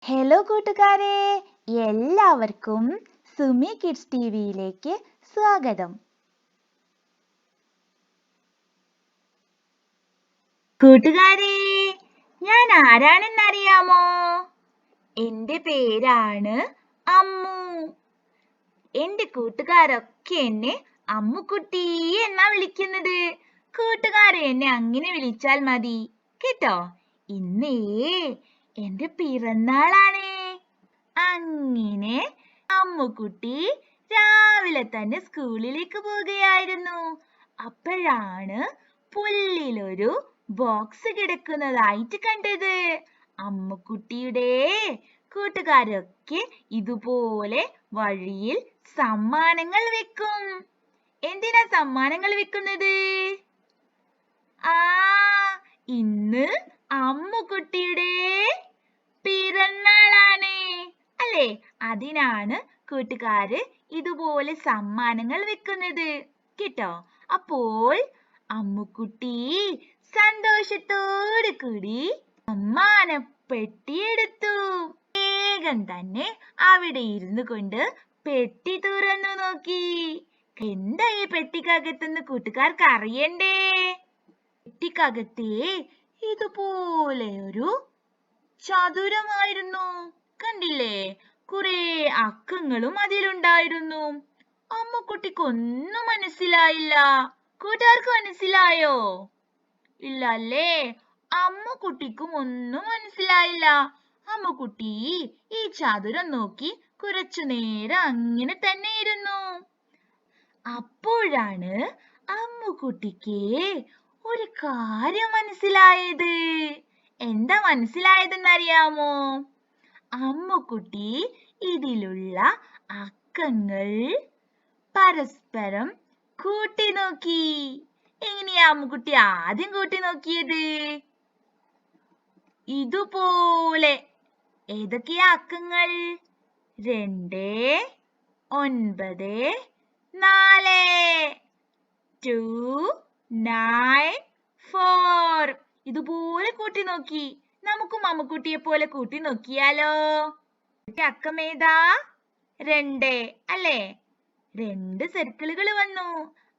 Hello കൂട്ടുകാരെ, എല്ലാവർക്കും Sumi kids ടിവിയിലേക്ക് സ്വാഗതം. കൂട്ടുകാരെ, ഞാൻ ആരാണെന്നറിയാമോ? എൻ്റെ പേരാണ് അമ്മു. എൻ്റെ കൂട്ടുകാരൊക്കെ എന്നെ അമ്മുക്കുട്ടി എന്നാ വിളിക്കുന്നത്. കൂട്ടുകാരെ എന്നെ അങ്ങനെ വിളിച്ചാൽ മതി കേട്ടോ. ഇന്നേ എൻ്റെ പിറന്നാളാണ്. അങ്ങനെ അമ്മുക്കുട്ടി രാവിലെ തന്നെ സ്കൂളിലേക്ക് പോവുകയായിരുന്നു. അപ്പോഴാണ് പുല്ലിലൊരു ബോക്സ് കിടക്കുന്നതായിട്ട് കണ്ടത്. അമ്മുക്കുട്ടിയുടെ കൂട്ടുകാരൊക്കെ ഇതുപോലെ വഴിയിൽ സമ്മാനങ്ങൾ വെക്കും. എന്തിനാ സമ്മാനങ്ങൾ വെക്കുന്നത്? ഇന്ന് അമ്മുക്കുട്ടിയുടെ പിറന്നാളാണ് അല്ലേ? അതിനാണ് കൂട്ടുകാര് ഇതുപോലെ സമ്മാനങ്ങൾ വെക്കുന്നത് കേട്ടോ. അപ്പോൾ അമ്മുക്കുട്ടി സന്തോഷത്തോടു കൂടി സമ്മാനപ്പെട്ടി എടുത്തു. വേഗം തന്നെ അവിടെ ഇരുന്നു കൊണ്ട് പെട്ടി തുറന്നു നോക്കി. എന്താ ഈ പെട്ടിക്കകത്തെന്ന് കൂട്ടുകാർക്ക് അറിയണ്ടേ? പെട്ടിക്കകത്തെ ഇതുപോലെ ഒരു ചതുരമായിരുന്നു. കണ്ടില്ലേ? കുറെ അക്കങ്ങളും അതിലുണ്ടായിരുന്നു. അമ്മുക്കുട്ടിക്ക് ഒന്നും മനസ്സിലായില്ല. കൂട്ടുകാർക്ക് മനസ്സിലായോ? ഇല്ല അല്ലേ? അമ്മുക്കുട്ടിക്കും ഒന്നും മനസ്സിലായില്ല. അമ്മുക്കുട്ടി ഈ ചതുരം നോക്കി കുറച്ചു നേരം അങ്ങനെ തന്നെ ഇരുന്നു. അപ്പോഴാണ് അമ്മുക്കുട്ടിക്ക് ഒരു കാര്യം മനസ്സിലായത്. എന്താ മനസ്സിലായതെന്നറിയാമോ? അമ്മുക്കുട്ടി ഇതിലുള്ള അക്കങ്ങൾ പരസ്പരം കൂട്ടി നോക്കി. എങ്ങനെയാ അമ്മുക്കുട്ടി ആദ്യം കൂട്ടി നോക്കിയത്? ഇതുപോലെ. ഏതൊക്കെയാ അക്കങ്ങൾ? 2, 9, 4. 2, 9, 4. ഇതുപോലെ കൂട്ടി നോക്കി. നമുക്കും അമ്മുക്കുട്ടിയെ പോലെ കൂട്ടി നോക്കിയാലോ? അക്കം ഏതാ? 2 അല്ലേ? 2 സർക്കിളുകൾ വന്നു.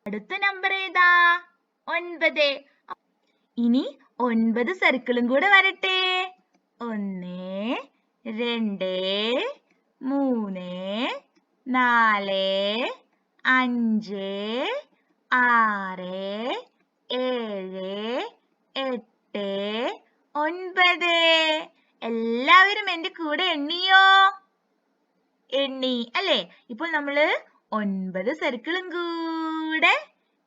അടുത്ത നമ്പർ ഏതാ? 9. ഇനി 9 സർക്കിളും കൂടെ വരട്ടെ. 1, 2, 3, 4, 5, 6, 7, 8, 9. എല്ലാവരും എൻ്റെ കൂടെ എണ്ണിയോ? എണ്ണി അല്ലേ? ഇപ്പോൾ നമ്മള് 9 സർക്കിളും കൂടെ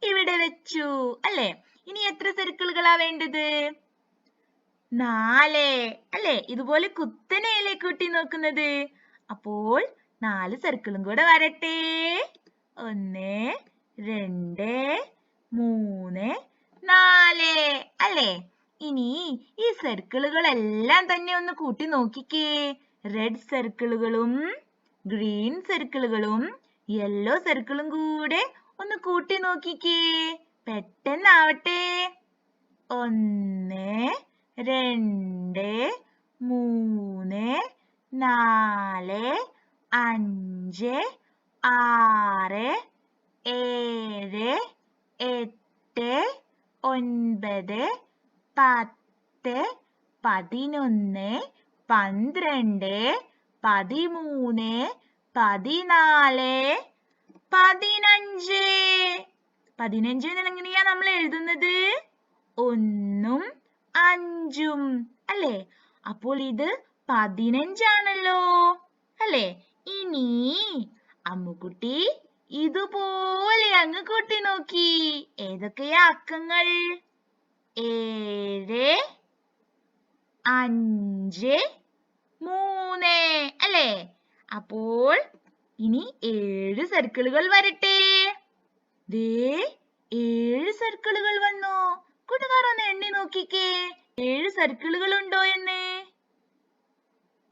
ഇവിടെ വെച്ചു അല്ലേ? ഇനി എത്ര സർക്കിളുകളാ വേണ്ടത്? 4 അല്ലേ? ഇതുപോലെ കുത്തനെയല്ലേ കൂട്ടി നോക്കുന്നത്. അപ്പോൾ 4 സർക്കിളും കൂടെ വരട്ടെ. 1, 2, 3, 4 അല്ലേ? ഇനി ഈ സർക്കിളുകളെല്ലാം തന്നെ ഒന്ന് കൂട്ടി നോക്കിക്കേ. റെഡ് സർക്കിളുകളും ഗ്രീൻ സർക്കിളുകളും യെല്ലോ സർക്കിളും കൂടെ ഒന്ന് കൂട്ടി നോക്കിക്കേ. പെട്ടെന്നാവട്ടെ. 1, 2, 3, 4, 5, 6, 7, 8, 9, 10, 11, 12, 13, 14, 15. 15 എങ്ങനെയാ നമ്മൾ എഴുതുന്നത്? 1ഉം 5ഉം അല്ലേ? അപ്പോൾ ഇത് 15 ആണല്ലോ അല്ലേ? ഇനി അമ്മുക്കുട്ടി ഇതുപോലെ അങ്ങ് കൂട്ടി നോക്കി. ഏതൊക്കെയാ അക്കങ്ങൾ? 7, 5, 3 അല്ലേ? അപ്പോൾ ഇനി 7 സർക്കിളുകൾ വരട്ടെ. ദേ 7 സർക്കിളുകൾ വന്നു. കൂട്ടുകാർ ഒന്ന് എണ്ണി നോക്കിക്കേ. 7 സർക്കിളുകൾ ഉണ്ടോ എന്ന്?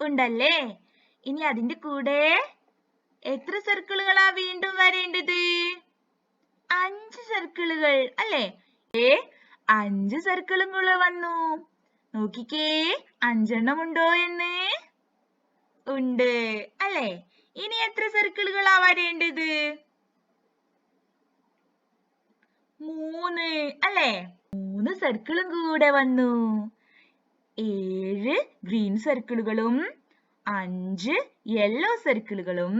ഉണ്ടല്ലേ? ഇനി അതിന്റെ കൂടെ എത്ര സർക്കിളുകളാ വീണ്ടും വരേണ്ടത്? 5 സർക്കിളുകൾ അല്ലേ? 5 സർക്കിളുകൾ വന്നു. നോക്കിക്കേ 5 എണ്ണം ഉണ്ടോ എന്ന്? ഉണ്ട് അല്ലേ? ഇനി എത്ര സർക്കിളുകളാ വരേണ്ടത്? 3 അല്ലേ? 3 സർക്കിളും കൂടെ വന്നു. 7 ഗ്രീൻ സർക്കിളുകളും 5 യെല്ലോ സർക്കിളുകളും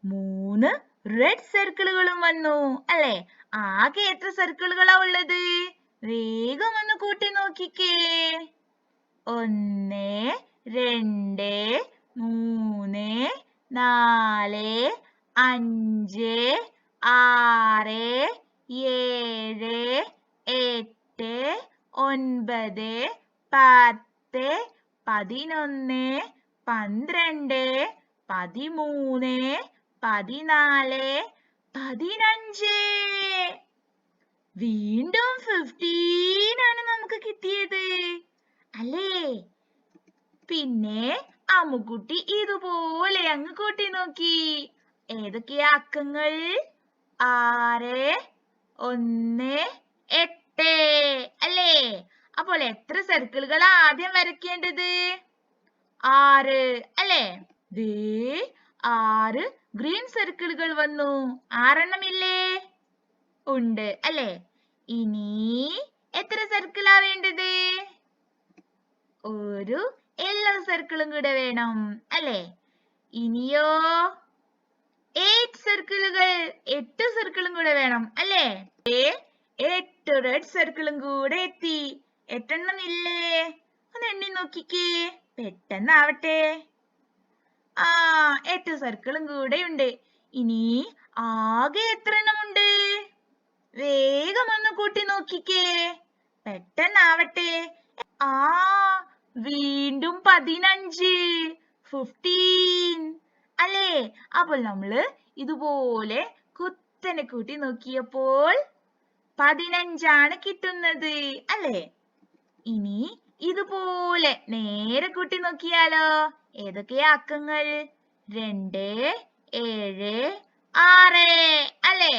3 റെഡ് സർക്കിളുകളും വന്നു അല്ലേ? ആകെ എത്ര സർക്കിളുകളാ ഉള്ളത്? വേഗം ഒന്ന് കൂട്ടി നോക്കിക്കേ. 1 2 3 4 5 6 7 8 9 10 11 12 13 14 15 വീണ്ടും 15 ആണ് നമുക്ക് കിട്ടിയത് അല്ലേ? പിന്നെ അമ്മുക്കുട്ടി ഇതുപോലെ അങ്ങ് കൂട്ടി നോക്കി. ഏതൊക്കെയാ അക്കങ്ങൾ? 6 1 8 അല്ലേ? അപ്പോൾ എത്ര സർക്കിളുകളാ ആദ്യം വരയ്ക്കേണ്ടത്? 6 അല്ലേ? ദേ 6 ഗ്രീൻ സർക്കിളുകൾ വന്നു. 6 എണ്ണമില്ലേ? ഉണ്ട് അല്ലേ? ഇനി എത്ര സർക്കിളാ വേണ്ടത്? ഒരു യെല്ലോ സർക്കിളും കൂടെ വേണം അല്ലേ? ഇനിയോ 8 സർക്കിളുകൾ, 8 സർക്കിളും കൂടെ വേണം അല്ലേ? 8 റെഡ് സർക്കിളും കൂടെ എത്തി. 8 എണ്ണം ഇല്ലേ? ഒന്ന് എണ്ണി നോക്കിക്കേ, പെട്ടെന്നാവട്ടെ. 8 സർക്കിളും കൂടെ ഉണ്ട്. ഇനി ആകെ എത്ര എണ്ണമുണ്ട്? വേഗം ഒന്ന് കൂട്ടി നോക്കിക്കേ, പെട്ടെന്നാവട്ടെ. വീണ്ടും 15 15 അല്ലേ? അപ്പോൾ നമ്മള് ഇതുപോലെ കുത്തനെ കൂട്ടി നോക്കിയപ്പോൾ 15 ആണ് കിട്ടുന്നത് അല്ലേ? ഇനി ഇതുപോലെ നേരെ കൂട്ടി നോക്കിയാലോ? ഏതൊക്കെയാ അക്കങ്ങൾ? 2 7 6 അല്ലേ?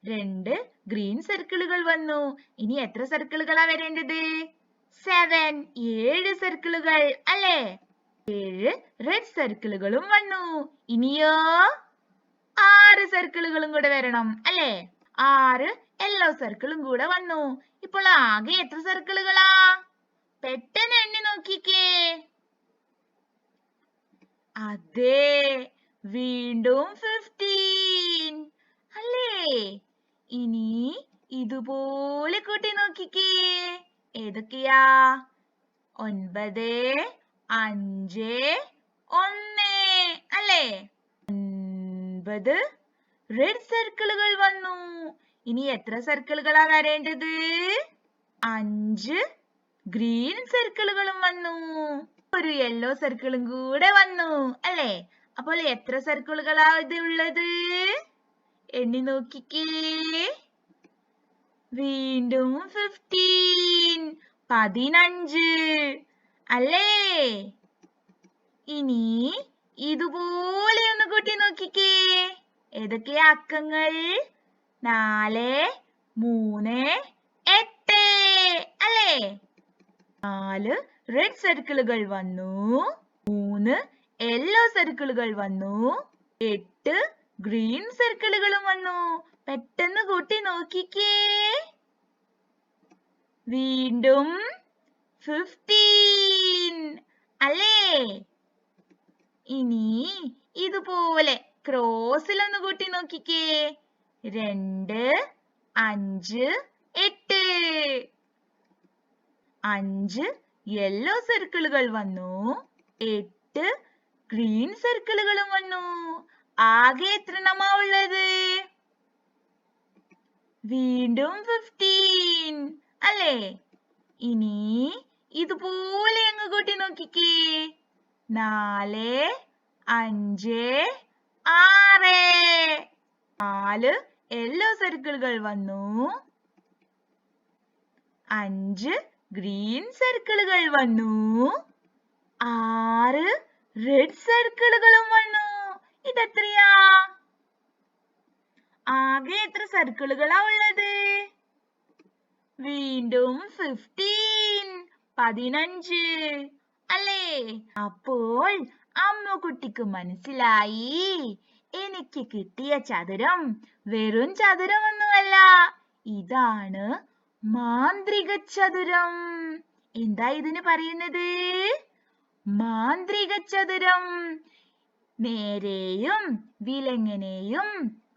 2 ഗ്രീൻ സർക്കിളുകൾ വന്നു. ഇനി എത്ര സർക്കിളുകളാ വരേണ്ടത്? 7 സർക്കിളുകൾ അല്ലേ? 7 റെഡ് സർക്കിളുകളും വന്നു. ഇനിയോ 6 സർക്കിളുകളും കൂടെ വരണം അല്ലേ? 6 യെല്ലോ സർക്കിളും കൂടെ വന്നു. ഇപ്പോൾ ആകെ എത്ര സർക്കിളുകളാ? പെട്ടെന്ന് എണ്ണി നോക്കിക്കേ. അതെ, വീണ്ടും 15 അല്ലേ? ഇനി ഇതുപോലെ കൂട്ടി നോക്കിക്കേ. ഏതൊക്കെയാ? 9 5 1 അല്ലേ? 9 റെഡ് സർക്കിളുകൾ വന്നു. ഇനി എത്ര സർക്കിളുകളാ വരേണ്ടത്? 5 ഗ്രീൻ സർക്കിളുകളും വന്നു. ഒരു യെല്ലോ സർക്കിളും കൂടെ വന്നു അല്ലേ? അപ്പോൾ എത്ര സർക്കിളുകളാ ഇത് ഉള്ളത്? എണ്ണി നോക്കിക്കേ. വീണ്ടും 15 അല്ലേ? ഇനി ഇതുപോലെ ഒന്ന് കൂട്ടി നോക്കിക്കേ. ഏതൊക്കെയാ അക്കങ്ങൾ? 4 3 8 അല്ലേ? 4 റെഡ് സർക്കിളുകൾ വന്നു. 3 യെല്ലോ സർക്കിളുകൾ വന്നു. 8 ഗ്രീൻ സർക്കിളുകളും വന്നു. പെട്ടെന്ന് കൂട്ടി നോക്കിക്കേ. വീണ്ടും 15 അല്ലേ? ഇനി ഇതുപോലെ ക്രോസിൽ ഒന്ന് കൂട്ടി നോക്കിക്കേ. 2 5 8 5 യെല്ലോ സർക്കിളുകൾ വന്നു. 8 ഗ്രീൻ സർക്കിളുകളും വന്നു. ആകെ എത്ര എണ്ണമാ ഉള്ളത്? വീണ്ടും 15 അല്ലേ? ഇനി ഇതുപോലെ അങ്ങ് കൂട്ടി നോക്കിക്കേ. 4 5 6 4 യെല്ലോ സർക്കിളുകൾ വന്നു. 5 ഗ്രീൻ സർക്കിളുകൾ വന്നു. 6 റെഡ് സർക്കിളുകളും വന്നു. ഇതെത്രയാ? ആകെ എത്ര സർക്കിളുകളാ ഉള്ളത്? വീണ്ടും 15 അല്ലേ? അപ്പോൾ അമ്മുകുട്ടിക്ക് മനസ്സിലായി എനിക്ക് കിട്ടിയ ചതുരം വെറും ചതുരമൊന്നുമല്ല, ഇതാണ് മാന്ത്രിക ചതുരം. എന്താ ഇതിന് പറയുന്നത്? മാന്ത്രിക ചതുരം. നേരെയും വിലങ്ങനെയും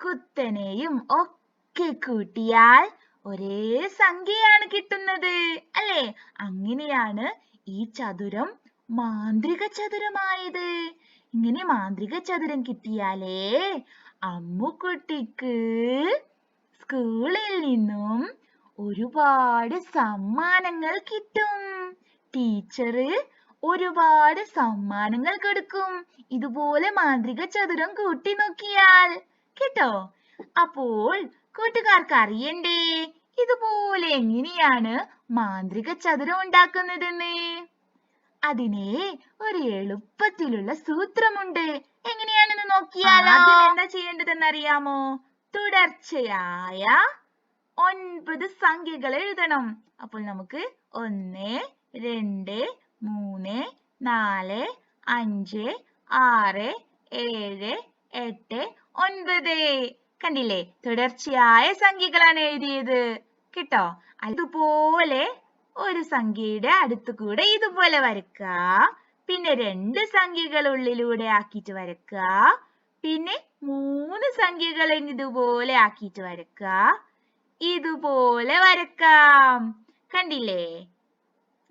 കുത്തനെയും ഒക്കെ കൂട്ടിയാൽ ഒരേ സംഖ്യയാണ് കിട്ടുന്നത്, അല്ലേ? അങ്ങനെയാണ് ഈ ചതുരം മാന്ത്രിക ചതുരമായത്. ഇങ്ങനെ മാന്ത്രിക ചതുരം കിട്ടിയാലേ അമ്മുകുട്ടിക്ക് സ്കൂളിൽ നിന്നും ഒരുപാട് സമ്മാനങ്ങൾ കിട്ടും. ടീച്ചറ് ഒരുപാട് സമ്മാനങ്ങൾ കൊടുക്കും ഇതുപോലെ മാന്ത്രിക ചതുരം കൂട്ടി നോക്കിയാൽ. കേട്ടോ? അപ്പോൾ കൂട്ടുകാർക്ക് അറിയണ്ടേ ഇതുപോലെ എങ്ങനെയാണ് മാന്ത്രിക ചതുരം ഉണ്ടാക്കുന്നതെന്ന്? അതിന് ഒരു എളുപ്പത്തിലുള്ള സൂത്രമുണ്ട്. എങ്ങനെയാണെന്ന് നോക്കിയാലോ? ആദ്യം എന്താ ചെയ്യേണ്ടതെന്ന് അറിയാമോ? തുടർച്ചയായ 9 സംഖ്യകൾ എഴുതണം. അപ്പോൾ നമുക്ക് 1, 2, 3, 4, 5, 6, 7, 8, 9. കണ്ടില്ലേ? തുടർച്ചയായ സംഖ്യകളാണ് എഴുതിയത്. കേട്ടോ? അതുപോലെ ഒരു സംഖ്യയുടെ അടുത്തുകൂടെ ഇതുപോലെ വരയ്ക്കുക. പിന്നെ 2 സംഖ്യകൾ ഉള്ളിലൂടെ ആക്കിയിട്ട് വരയ്ക്കുക. പിന്നെ 3 സംഖ്യകൾ ഇതുപോലെ ആക്കിയിട്ട് വരയ്ക്കുക. ഇതുപോലെ വരക്കാം. കണ്ടില്ലേ?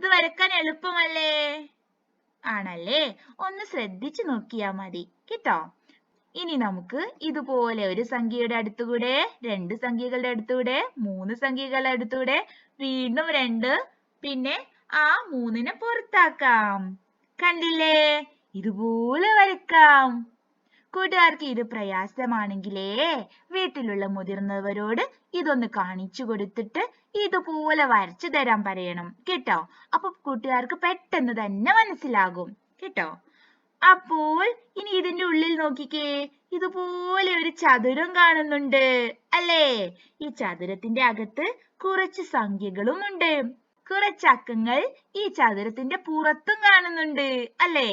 ഇത് വരക്കാൻ എളുപ്പമല്ലേ? ആണല്ലേ? ഒന്ന് ശ്രദ്ധിച്ചു നോക്കിയാൽ മതി. കേട്ടോ? ഇനി നമുക്ക് ഇതുപോലെ ഒരു സംഖ്യയുടെ അടുത്തുകൂടെ 2 സംഖ്യകളുടെ അടുത്തുകൂടെ 3 സംഖ്യകളുടെ അടുത്തുകൂടെ വീണ്ടും 2, പിന്നെ ആ 3നെ പുറത്താക്കാം. കണ്ടില്ലേ? ഇതുപോലെ വരക്കാം. കൂട്ടുകാർക്ക് ഇത് പ്രയാസമാണെങ്കിലേ വീട്ടിലുള്ള മുതിർന്നവരോട് ഇതൊന്ന് കാണിച്ചു കൊടുത്തിട്ട് ഇതുപോലെ വരച്ചു തരാൻ പറയണം. കേട്ടോ? അപ്പൊ കൂട്ടുകാർക്ക് പെട്ടെന്ന് തന്നെ മനസ്സിലാകും. കേട്ടോ? അപ്പോൾ ഇനി ഇതിന്റെ ഉള്ളിൽ നോക്കിക്കേ, ഇതുപോലെ ഒരു ചതുരം കാണുന്നുണ്ട്, അല്ലേ? ഈ ചതുരത്തിന്റെ അകത്ത് കുറച്ച് സംഖ്യകളും ഉണ്ട്. കുറച്ച് അക്കങ്ങൾ ഈ ചതുരത്തിന്റെ പുറത്തും കാണുന്നുണ്ട്, അല്ലേ?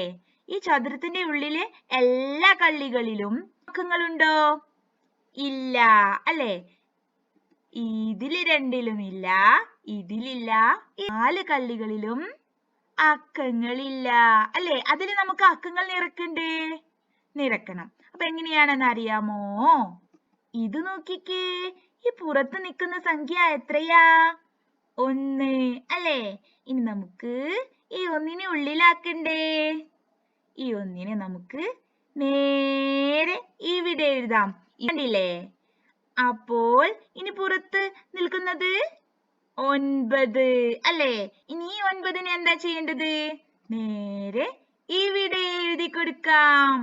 ഈ ചതുരത്തിന്റെ ഉള്ളിലെ എല്ലാ കള്ളികളിലും അക്കങ്ങളുണ്ടോ? ഇല്ല, അല്ലേ? ഇതില് 2ലും ഇല്ല, ഇതിലില്ല. 4 കള്ളികളിലും അക്കങ്ങളില്ല, അല്ലേ? അതിൽ നമുക്ക് അക്കങ്ങൾ നിറക്കണം. അപ്പൊ എങ്ങനെയാണെന്ന് അറിയാമോ? ഇത് നോക്കിക്കേ, ഈ പുറത്ത് നിൽക്കുന്ന സംഖ്യ എത്രയാ? 1, അല്ലേ? ഇനി നമുക്ക് ഈ 1നെ ഉള്ളിലാക്കണ്ടേ? ഈ 1നെ നമുക്ക് നേരെ ഇവിടെ എഴുതാം. കണ്ടില്ലേ? അപ്പോൾ ഇനി പുറത്ത് നിൽക്കുന്നത് 9, അല്ലേ? ഇനി ഈ 9നെ എന്താ ചെയ്യേണ്ടത്? നേരെ ഇവിടെ എഴുതി കൊടുക്കാം.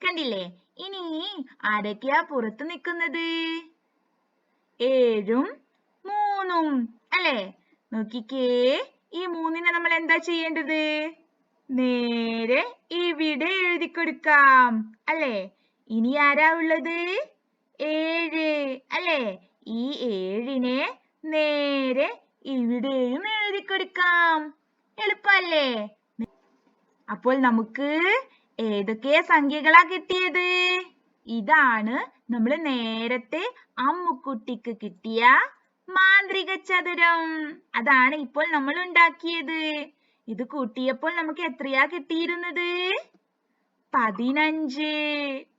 കണ്ടില്ലേ? ഇനി ആരൊക്കെയാ പുറത്ത് നിൽക്കുന്നത്? 7ഉം 3ഉം, അല്ലേ? നോക്കിക്കേ, ഈ 3നെ നമ്മൾ എന്താ ചെയ്യേണ്ടത്? നേരെ ഇവിടെ എഴുതി കൊടുക്കാം, അല്ലേ? ഇനി ആരാ ഉള്ളത്? 7, അല്ലേ? ഈ 7നെ നേരെ ഇവിടെയും എഴുതി കൊടുക്കാം. എളുപ്പല്ലേ? അപ്പോൾ നമുക്ക് ഏതൊക്കെ സംഖ്യകളാ കിട്ടിയത്? ഇതാണ് നമ്മൾ നേരത്തെ അമ്മുക്കുട്ടിക്ക് കിട്ടിയ മാന്ത്രിക ചതുരം. അതാണ് ഇപ്പോൾ നമ്മൾ ഉണ്ടാക്കിയത്. ഇത് കൂട്ടിയപ്പോൾ നമുക്ക് എത്രയാ കിട്ടിയിരുന്നത്? 15,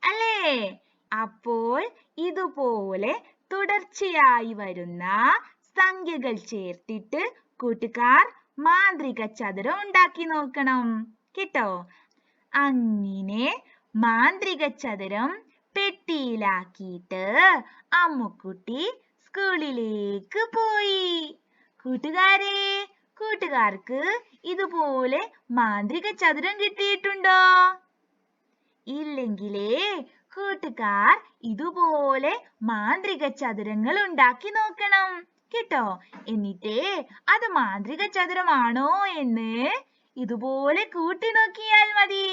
അല്ലേ? അപ്പോൾ ഇതുപോലെ തുടർച്ചയായി വരുന്ന സംഖ്യകൾ ചേർത്തിട്ട് കൂട്ടുകാർ മാന്ത്രിക ചതുരം ഉണ്ടാക്കി നോക്കണം. കേട്ടോ? അങ്ങനെ മാന്ത്രിക ചതുരം പെട്ടിയിലാക്കിയിട്ട് അമ്മുക്കുട്ടി സ്കൂളിലേക്ക് പോയി. കൂട്ടുകാർക്ക് ഇതുപോലെ മാന്ത്രിക ചതുരം കിട്ടിയിട്ടുണ്ടോ? ഇല്ലെങ്കിലേ കൂട്ടുകാർ ഇതുപോലെ മാന്ത്രിക ചതുരങ്ങൾ ഉണ്ടാക്കി നോക്കണം. കേട്ടോ? എന്നിട്ട് അത് മാന്ത്രിക ചതുരമാണോ എന്ന് ഇതുപോലെ കൂട്ടി നോക്കിയാൽ മതി.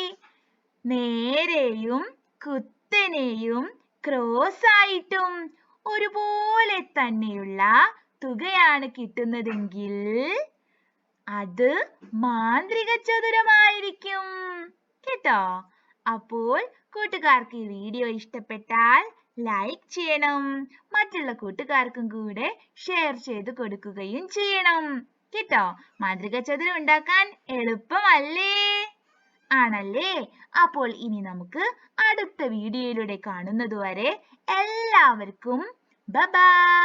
നേരെയും കുത്തനെയും ക്രോസ് ആയിട്ടും ഒരുപോലെ തന്നെയുള്ള തുകയാണ് കിട്ടുന്നതെങ്കിൽ അത് മാന്ത്രിക ചതുരമായിരിക്കും. കേട്ടോ? അപ്പോൾ കൂട്ടുകാർക്ക് ഈ വീഡിയോ ഇഷ്ടപ്പെട്ടാൽ ലൈക്ക് ചെയ്യണം, മറ്റുള്ള കൂട്ടുകാർക്കും കൂടെ ഷെയർ ചെയ്ത് കൊടുക്കുകയും ചെയ്യണം. കേട്ടോ? മാതൃക ചതുരം ഉണ്ടാക്കാൻ എളുപ്പമല്ലേ? ആണല്ലേ? അപ്പോൾ ഇനി നമുക്ക് അടുത്ത വീഡിയോയിലൂടെ കാണുന്നത് വരെ എല്ലാവർക്കും ബൈ.